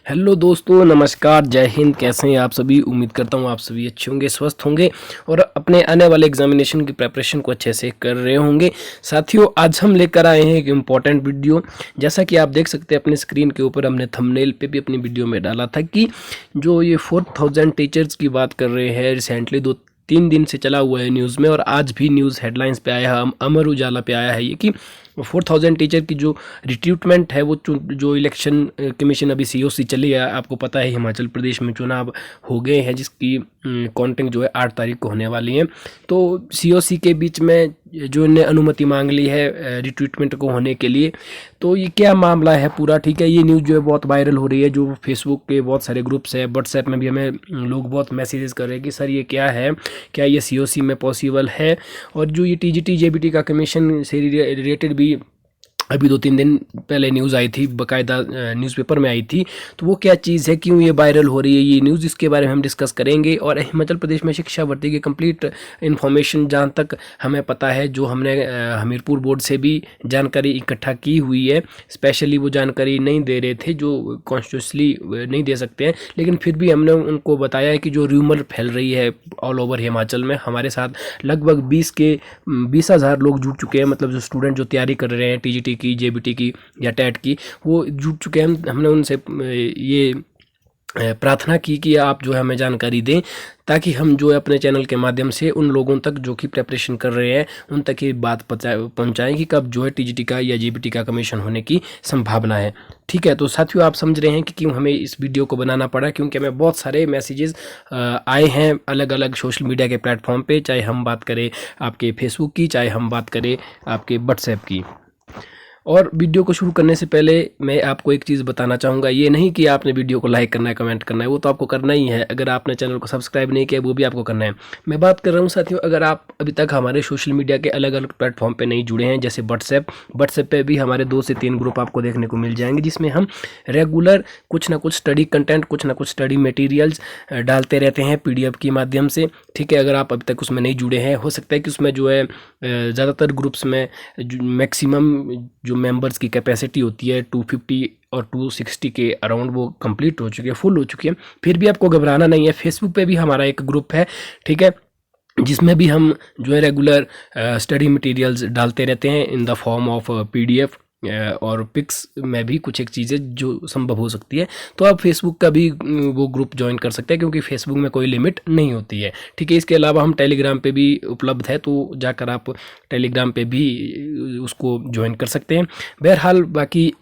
Hello दोस्तों, नमस्कार, जय हिंद। कैसे हैं आप सभी? उम्मीद करता हूं आप सभी अच्छे होंगे, स्वस्थ होंगे और अपने आने वाले एग्जामिनेशन की प्रिपरेशन को अच्छे से कर रहे होंगे। साथियों, आज हम लेकर आए हैं एक इम्पॉर्टेंट वीडियो। जैसा कि आप देख सकते हैं अपने स्क्रीन के ऊपर, हमने थंबनेल पे भी अपनी वीडियो में डाला था कि जो ये 4000 टीचर्स की बात कर रहे हैं, रिसेंटली 2-3 दिन से चला हुआ है न्यूज़ में और आज भी न्यूज़ हेडलाइंस पे आया है, अमर उजाला पे आया है ये कि 4000 टीचर की जो रिक्रूटमेंट है वो जो इलेक्शन कमीशन अभी सीओसी चली है, आपको पता है हिमाचल प्रदेश में चुनाव हो गए हैं जिसकी काउंटिंग जो है 8 तारीख को होने वाली है। तो सीओसी के बीच में जो इन्हें अनुमति मांग ली है रिक्रूटमेंट को होने के लिए। तो ये क्या मामला है पूरा, ठीक है। ये न्यूज़ जो है बहुत वायरल हो रही है, जो फेसबुक के बहुत सारे ग्रुप्स है, व्हाट्सएप में भी हमें लोग बहुत मैसेजेस कर रहे हैं कि सर ये क्या है, क्या ये सीओसी में पॉसिबल है। और जो ये टीजीटी जेबीटी का कमीशन से रिलेटेड भी अभी 2-3 दिन पहले न्यूज़ आई थी, बाकायदा न्यूज़पेपर में आई थी। तो वो क्या चीज़ है, क्यों ये वायरल हो रही है ये न्यूज़, इसके बारे में हम डिस्कस करेंगे। और हिमाचल प्रदेश में शिक्षा भर्ती की कंप्लीट इन्फॉर्मेशन जहाँ तक हमें पता है, जो हमने हमीरपुर बोर्ड से भी जानकारी इकट्ठा की हुई है। स्पेशली वो जानकारी नहीं दे रहे थे जो कॉन्स्टिट्यूशनली नहीं दे सकते हैं, लेकिन फिर भी हमने उनको बताया है कि जो र्यूमर फैल रही है ऑल ओवर हिमाचल में, हमारे साथ लगभग 20,000 लोग जुड़ चुके हैं। मतलब जो स्टूडेंट जो तैयारी कर रहे हैं टीजीटी की, जेबीटी की या टेट की, वो जुड़ चुके हैं। हमने उनसे ये प्रार्थना की कि आप जो है हमें जानकारी दें, ताकि हम जो है अपने चैनल के माध्यम से उन लोगों तक जो कि प्रिपरेशन कर रहे हैं उन तक ये बात पहुंचाएं कि कब जो है टीजीटी का या जेबीटी का कमीशन होने की संभावना है। ठीक है, तो साथियों आप समझ रहे हैं कि क्यों हमें इस वीडियो को बनाना पड़ा, क्योंकि हमें बहुत सारे मैसेजेस आए हैं अलग अलग सोशल मीडिया के प्लेटफॉर्म पे, चाहे हम बात करें आपके फेसबुक की, चाहे हम बात करें आपके व्हाट्सएप की। और वीडियो को शुरू करने से पहले मैं आपको एक चीज़ बताना चाहूँगा, ये नहीं कि आपने वीडियो को लाइक करना है, कमेंट करना है, वो तो आपको करना ही है। अगर आपने चैनल को सब्सक्राइब नहीं किया वो भी आपको करना है। मैं बात कर रहा हूँ साथियों, अगर आप अभी तक हमारे सोशल मीडिया के अलग अलग प्लेटफॉर्म पे नहीं जुड़े हैं, जैसे व्हाट्सएप पे भी हमारे 2 से 3 ग्रुप आपको देखने को मिल जाएंगे, जिसमें हम रेगुलर कुछ ना कुछ स्टडी कंटेंट, कुछ ना कुछ स्टडी मटेरियल्स डालते रहते हैं पीडीएफ के माध्यम से। ठीक है, अगर आप अभी तक उसमें नहीं जुड़े हैं, हो सकता है कि उसमें जो है ज़्यादातर ग्रुप्स में मैक्सिमम जो मेंबर्स की कैपेसिटी होती है 250 और 260 के अराउंड वो कंप्लीट हो चुकी है, फुल हो चुकी है। फिर भी आपको घबराना नहीं है, फेसबुक पे भी हमारा एक ग्रुप है, ठीक है, जिसमें भी हम जो है रेगुलर स्टडी मटेरियल्स डालते रहते हैं in the form of PDF और पिक्स में भी कुछ एक चीज़ें जो संभव हो सकती है। तो आप फेसबुक का भी वो ग्रुप ज्वाइन कर सकते हैं, क्योंकि फेसबुक में कोई लिमिट नहीं होती है। ठीक है, इसके अलावा हम टेलीग्राम पे भी उपलब्ध है, तो जाकर आप टेलीग्राम पे भी उसको ज्वाइन कर सकते हैं। बहरहाल बाकी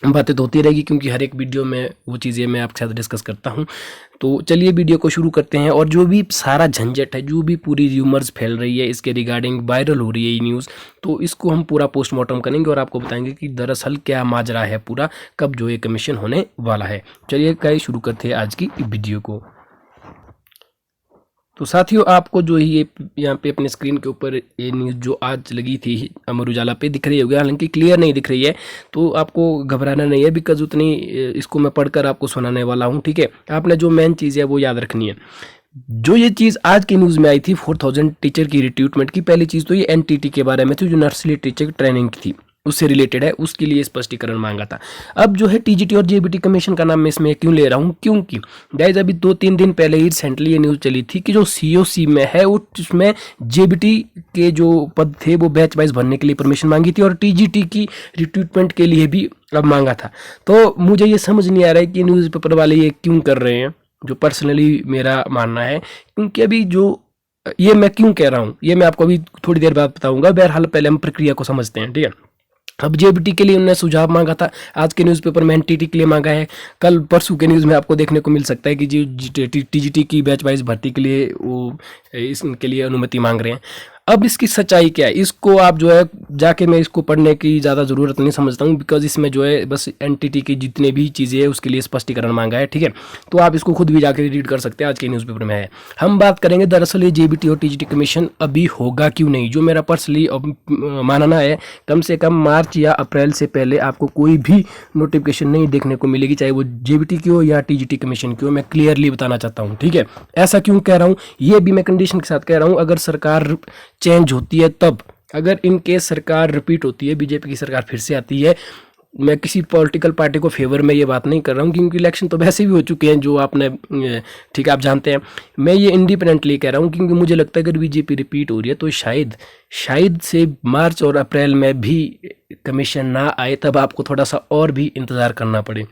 बातें तो होती रहेगी, क्योंकि हर एक वीडियो में वो चीज़ें मैं आपके साथ डिस्कस करता हूँ। तो चलिए वीडियो को शुरू करते हैं। और जो भी सारा झंझट है, जो भी पूरी र्यूमर्स फैल रही है इसके रिगार्डिंग वायरल हो रही है ये न्यूज़, तो इसको हम पूरा पोस्टमार्टम करेंगे और आपको बताएंगे कि दरअसल क्या माजरा है पूरा, कब जो ये कमीशन होने वाला है। चलिए गाइस शुरू करते हैं आज की वीडियो को। तो साथियों, आपको जो ये यहाँ पे अपने स्क्रीन के ऊपर ये न्यूज़ जो आज लगी थी अमर उजाला पे दिख रही होगी, हालांकि क्लियर नहीं दिख रही है, तो आपको घबराना नहीं है, बिकॉज उतनी इसको मैं पढ़कर आपको सुनाने वाला हूँ। ठीक है, आपने जो मेन चीज़ है वो याद रखनी है। जो ये चीज़ आज की न्यूज़ में आई थी 4000 टीचर की रिक्रूटमेंट की, पहली चीज़ तो ये एनटीटी के बारे में थी, जो नर्सरी टीचर ट्रेनिंग की थी, उससे रिलेटेड है, उसके लिए स्पष्टीकरण मांगा था। अब जो है टीजीटी और जेबीटी कमीशन का नाम मैं इसमें क्यों ले रहा हूँ, क्योंकि गाइस अभी 2-3 दिन पहले ही रिसेंटली ये न्यूज़ चली थी कि जो सीओसी में है उसमें जेबीटी के जो पद थे वो बैच वाइज भरने के लिए परमिशन मांगी थी और टीजीटी की रिक्रूटमेंट के लिए भी अब मांगा था। तो मुझे ये समझ नहीं आ रहा है कि न्यूज़पेपर वाले ये क्यों कर रहे हैं, जो पर्सनली मेरा मानना है। क्योंकि अभी जो ये मैं क्यों कह रहा हूँ ये मैं आपको अभी थोड़ी देर बाद बताऊंगा। बहरहाल पहले हम प्रक्रिया को समझते हैं, ठीक है। अब जेबीटी के लिए उन्होंने सुझाव मांगा था, आज के न्यूज़पेपर में एनटीटी के लिए मांगा है, कल परसों के न्यूज़ में आपको देखने को मिल सकता है कि जो टीजीटी की बैच वाइज भर्ती के लिए वो इसके लिए अनुमति मांग रहे हैं। अब इसकी सच्चाई क्या है, इसको आप जो है जाके मैं इसको पढ़ने की ज़्यादा ज़रूरत नहीं समझता हूँ, बिकॉज इसमें जो है बस एनटीटी की जितने भी चीज़ें हैं उसके लिए स्पष्टीकरण मांगा है। ठीक है, तो आप इसको खुद भी जाके रीड कर सकते हैं, आज के न्यूज़पेपर में है। हम बात करेंगे दरअसल ये जेबीटी और टीजीटी कमीशन अभी होगा क्यों नहीं। जो मेरा पर्सनली मानना है, कम से कम मार्च या अप्रैल से पहले आपको कोई भी नोटिफिकेशन नहीं देखने को मिलेगी, चाहे वो जेबीटी की हो या टीजीटी कमीशन की हो। मैं क्लियरली बताना चाहता हूँ, ठीक है। ऐसा क्यों कह रहा हूँ, ये भी मैं कंडीशन के साथ कह रहा हूँ, अगर सरकार चेंज होती है तब, अगर इन केस सरकार रिपीट होती है, बीजेपी की सरकार फिर से आती है, मैं किसी पॉलिटिकल पार्टी को फेवर में ये बात नहीं कर रहा हूँ, क्योंकि इलेक्शन तो वैसे भी हो चुके हैं जो आपने ठीक है आप जानते हैं। मैं ये इंडिपेंडेंटली कह रहा हूँ, क्योंकि मुझे लगता है अगर बीजेपी रिपीट हो रही है तो शायद से मार्च और अप्रैल में भी कमीशन ना आए, तब आपको थोड़ा सा और भी इंतज़ार करना पड़े।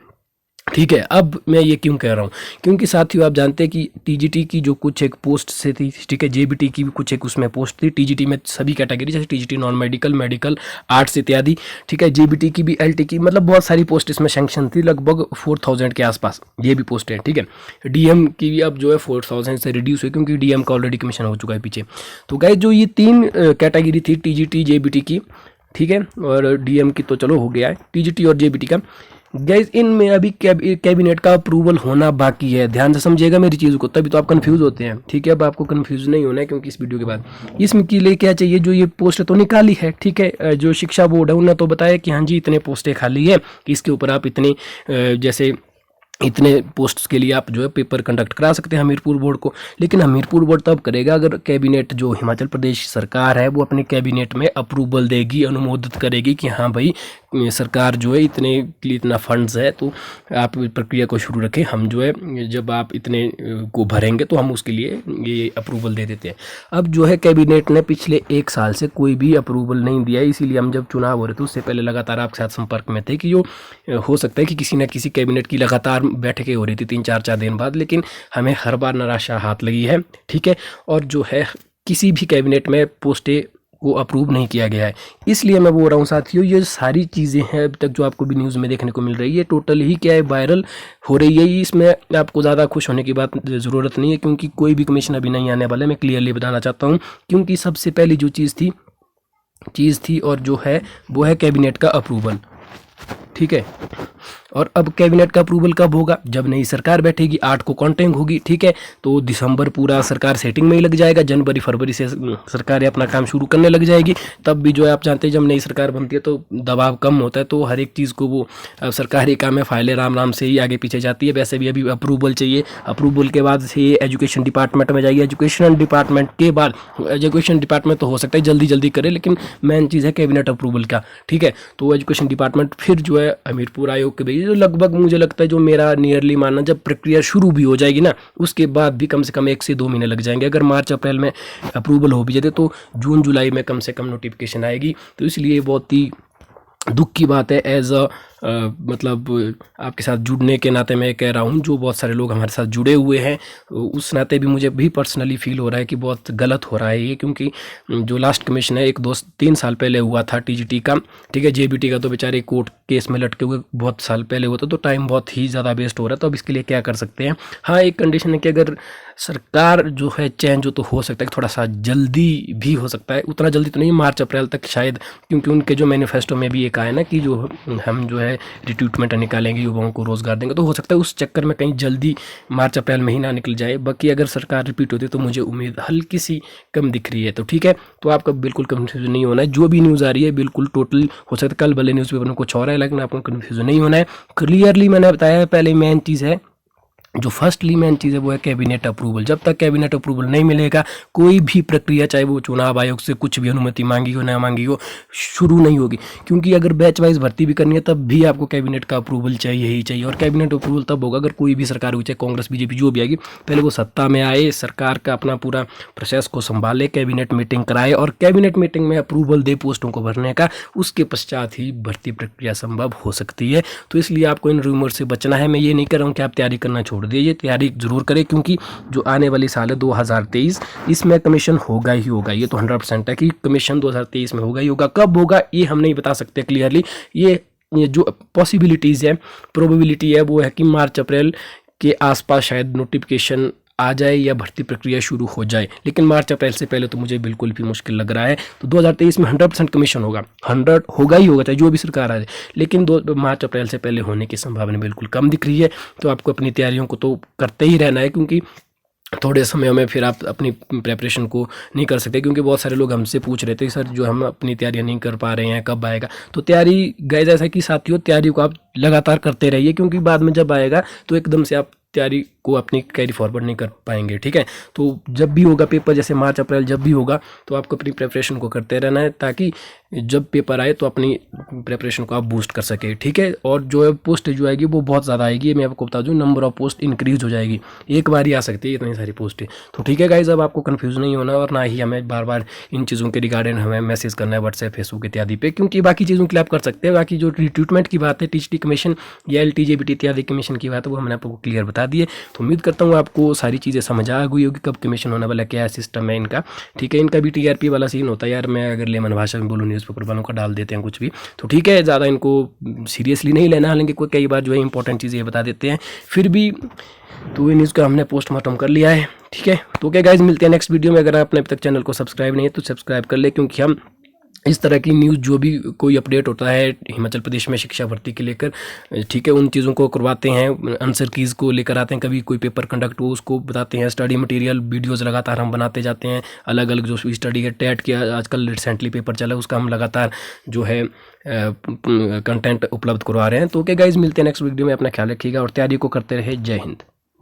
ठीक है, अब मैं ये क्यों कह रहा हूँ, क्योंकि साथियों आप जानते हैं कि टीजीटी की जो कुछ एक पोस्ट से थी, ठीक है, जेबीटी की भी कुछ एक उसमें पोस्ट थी। टीजीटी में सभी कैटेगरी, जैसे TGT non medical, medical, arts इत्यादि, ठीक है, जेबीटी की भी, एलटी की, मतलब बहुत सारी पोस्ट इसमें सैंक्शन थी, लगभग 4000 के आसपास ये भी पोस्ट है। ठीक है, डीएम की भी अब जो है 4000 से रिड्यूस हुई, क्योंकि डीएम का ऑलरेडी कमीशन हो चुका है पीछे। तो गाइस जो ये 3 कैटेगरी थी, टीजीटी, जेबीटी की, ठीक है, और डीएम की तो चलो हो गया है, टीजीटी और जेबीटी का, गाइस इनमें अभी कैबिनेट का अप्रूवल होना बाकी है। ध्यान से समझिएगा मेरी चीज़ को, तभी तो आप कंफ्यूज होते हैं। ठीक है, अब आपको कंफ्यूज नहीं होना है, क्योंकि इस वीडियो के बाद इसमें के लिए क्या चाहिए, जो ये पोस्ट तो निकाली है, ठीक है, जो शिक्षा बोर्ड है उन्होंने तो बताया कि हाँ जी इतने पोस्टें खाली है, कि इसके ऊपर आप इतने जैसे इतने पोस्ट्स के लिए आप जो है पेपर कंडक्ट करा सकते हैं हमीरपुर बोर्ड को। लेकिन हमीरपुर बोर्ड तब करेगा अगर कैबिनेट, जो हिमाचल प्रदेश सरकार है, वो अपने कैबिनेट में अप्रूवल देगी, अनुमोदित करेगी कि हाँ भाई सरकार जो है इतने के लिए इतना फंड्स है, तो आप प्रक्रिया को शुरू रखें, हम जो है जब आप इतने को भरेंगे तो हम उसके लिए ये अप्रूवल दे देते हैं। अब जो है कैबिनेट ने पिछले 1 साल से कोई भी अप्रूवल नहीं दिया, इसीलिए हम जब चुनाव हो रहे थे उससे पहले लगातार आपके साथ संपर्क में थे कि जो हो सकता है कि किसी न किसी कैबिनेट की लगातार बैठकें हो रही थी 3-4 दिन बाद, लेकिन हमें हर बार निराशा हाथ लगी है। ठीक है, और जो है किसी भी कैबिनेट में पोस्टें को अप्रूव नहीं किया गया है। इसलिए मैं बोल रहा हूँ साथियों, ये सारी चीज़ें हैं अब तक जो आपको भी न्यूज़ में देखने को मिल रही है, टोटल ही क्या है वायरल हो रही है। इसमें आपको ज़्यादा खुश होने की बात ज़रूरत नहीं है, क्योंकि कोई भी कमीशन अभी नहीं आने वाला है, मैं क्लियरली बताना चाहता हूँ। क्योंकि सबसे पहली जो चीज़ थी और जो है वो है कैबिनेट का अप्रूवल। ठीक है, और अब कैबिनेट का अप्रूवल कब होगा, जब नई सरकार बैठेगी, 8 को काउंटिंग होगी। ठीक है, तो दिसंबर पूरा सरकार सेटिंग में ही लग जाएगा, जनवरी फरवरी से सरकार अपना काम शुरू करने लग जाएगी। तब भी जो है आप जानते हैं जब नई सरकार बनती है तो दबाव कम होता है, तो हर एक चीज़ को वो सरकारी काम है, फाइलें राम से ही आगे पीछे जाती है। वैसे भी अभी अप्रूवल चाहिए, अप्रूवल के बाद से ये एजुकेशन डिपार्टमेंट में जाएगी, एजुकेशन डिपार्टमेंट के बाद एजुकेशन डिपार्टमेंट तो हो सकता है जल्दी करे, लेकिन मेन चीज़ है कैबिनेट अप्रूवल का। ठीक है, तो एजुकेशन डिपार्टमेंट फिर जो है हमीरपुर आयोग के भेजे, जो लगभग मुझे लगता है, जो मेरा नियरली मानना, जब प्रक्रिया शुरू भी हो जाएगी ना, उसके बाद भी कम से कम 1 से 2 महीने लग जाएंगे। अगर मार्च अप्रैल में अप्रूवल हो भी जाते तो जून जुलाई में कम से कम नोटिफिकेशन आएगी। तो इसलिए बहुत ही दुख की बात है, एज अ मतलब आपके साथ जुड़ने के नाते मैं कह रहा हूँ, जो बहुत सारे लोग हमारे साथ जुड़े हुए हैं, उस नाते भी मुझे भी पर्सनली फील हो रहा है कि बहुत गलत हो रहा है ये। क्योंकि जो लास्ट कमीशन है 1-2-3 साल पहले हुआ था टीजीटी का, ठीक है, जेबीटी का तो बेचारे कोर्ट केस में लटके हुए बहुत साल पहले हुआ था, तो टाइम बहुत ही ज़्यादा वेस्ट हो रहा है। तो अब इसके लिए क्या कर सकते हैं, हाँ एक कंडीशन है कि अगर सरकार जो है चेंज हो तो हो सकता है कि थोड़ा सा जल्दी भी हो सकता है, उतना जल्दी तो नहीं, मार्च अप्रैल तक शायद, क्योंकि उनके जो मैनिफेस्टो में भी एक आया ना कि जो हम जो है रिक्रूटमेंट निकालेंगे, युवाओं को रोजगार देंगे, तो हो सकता है उस चक्कर में कहीं जल्दी मार्च अप्रैल में ही ना निकल जाए। बाकी अगर सरकार रिपीट होती तो मुझे उम्मीद हल्की सी कम दिख रही है। तो ठीक है, तो आपका बिल्कुल कन्फ्यूजन नहीं होना है, जो भी न्यूज़ आ रही है बिल्कुल टोटल, हो सकता है कल भले न्यूज़पेपर में कुछ और है, लेकिन आपको कन्फ्यूजन नहीं होना है। क्लियरली मैंने बताया है, पहले मेन चीज़ है, जो फर्स्टली मेन चीज़ है वो है कैबिनेट अप्रूवल। जब तक कैबिनेट अप्रूवल नहीं मिलेगा, कोई भी प्रक्रिया, चाहे वो चुनाव आयोग से कुछ भी अनुमति मांगी हो ना मांगी हो, शुरू नहीं होगी। क्योंकि अगर बैच वाइज भर्ती भी करनी है तब भी आपको कैबिनेट का अप्रूवल चाहिए ही चाहिए। और कैबिनेट अप्रूवल तब होगा अगर कोई भी सरकार हो, चाहे कांग्रेस बीजेपी जो भी आएगी, पहले वो सत्ता में आए, सरकार का अपना पूरा प्रोसेस को संभाले, कैबिनेट मीटिंग कराए और कैबिनेट मीटिंग में अप्रूवल दे पोस्टों को भरने का, उसके पश्चात ही भर्ती प्रक्रिया संभव हो सकती है। तो इसलिए आपको इन रूमर से बचना है। मैं ये नहीं कर रहा हूँ कि आप तैयारी करना छोड़ दीजिए, तैयारी जरूर करें, क्योंकि जो आने वाली साल है 2023, इसमें कमीशन होगा ही होगा। ये तो 100% है कि कमीशन 2023 में होगा ही होगा। कब होगा ये हम नहीं बता सकते क्लियरली। ये जो पॉसिबिलिटीज़ है, प्रोबेबिलिटी है, वो है कि मार्च अप्रैल के आसपास शायद नोटिफिकेशन आ जाए या भर्ती प्रक्रिया शुरू हो जाए। लेकिन मार्च अप्रैल से पहले तो मुझे बिल्कुल भी मुश्किल लग रहा है। तो 2023 में 100% कमीशन होगा, 100 होगा ही होगा, चाहे जो भी सरकार आ जाए। लेकिन मार्च अप्रैल से पहले होने की संभावना बिल्कुल कम दिख रही है। तो आपको अपनी तैयारियों को तो करते ही रहना है, क्योंकि थोड़े समय में फिर आप अपनी प्रेपरेशन को नहीं कर सकते। क्योंकि बहुत सारे लोग हमसे पूछ रहे थे, सर जो हम अपनी तैयारियां नहीं कर पा रहे हैं, कब आएगा। तो तैयारी गाइस, ऐसा कि साथियों तैयारी को आप लगातार करते रहिए, क्योंकि बाद में जब आएगा तो एकदम से आप तैयारी को अपनी कैरी फॉरवर्ड नहीं कर पाएंगे। ठीक है, तो जब भी होगा पेपर, जैसे मार्च अप्रैल जब भी होगा, तो आपको अपनी प्रिपरेशन को करते रहना है, ताकि जब पेपर आए तो अपनी प्रिपरेशन को आप बूस्ट कर सके। ठीक है, और जो पोस्ट जो आएगी वो बहुत ज़्यादा आएगी, मैं आपको बता दूँ, नंबर ऑफ पोस्ट इंक्रीज हो जाएगी, एक बार ही आ सकती है इतनी सारी पोस्टें। तो ठीक है गाइज, अब आपको कन्फ्यूज़ नहीं होना और ना ही हमें बार बार इन चीज़ों के रिगार्डिंग हमें मैसेज करना है व्हाट्सएप, फेसबुक इत्यादि पे, क्योंकि बाकी चीज़ों के लिए आप कर सकते हैं। बाकी जो रिक्रूटमेंट की बात है, टीचटी कमीशन या LTJBT इत्यादि कमीशन की बात है, वो हमने आपको क्लियर बता दी है। तो उम्मीद करता हूँ आपको सारी चीज़ें समझ आ गई होगी, कब कमीशन होने वाला, क्या सिस्टम है इनका। ठीक है, इनका भी TRP वाला सीन होता है यार, मैं अगर लेमन भाषा में बोलूँ, न्यूज़पेपर वालों का डाल देते हैं कुछ भी, तो ठीक है, ज़्यादा इनको सीरियसली नहीं लेना। हालांकि कोई कई बार जो है इंपॉर्टेंट चीज़ें बता देते हैं, फिर भी तो ये न्यूज़ का हमने पोस्टमार्टम कर लिया है। ठीक है, तो क्या गाइज, मिलते हैं नेक्स्ट वीडियो में। अगर आपने अभी तक चैनल को सब्सक्राइब नहीं है तो सब्सक्राइब कर ले, क्योंकि हम इस तरह की न्यूज़ जो भी कोई अपडेट होता है हिमाचल प्रदेश में शिक्षा भर्ती के लेकर, ठीक है, उन चीज़ों को करवाते हैं, आंसर कीज़ को लेकर आते हैं, कभी कोई पेपर कंडक्ट हो उसको बताते हैं, स्टडी मटेरियल वीडियोस लगातार हम बनाते जाते हैं, अलग अलग जो स्टडी है, टेट के आजकल रिसेंटली पेपर चला है उसका हम लगातार जो है कंटेंट उपलब्ध करवा रहे हैं। तो ओके गाइज, मिलते हैं नेक्स्ट वीडियो में, अपना ख्याल रखिएगा और तैयारी को करते रहे। जय हिंद।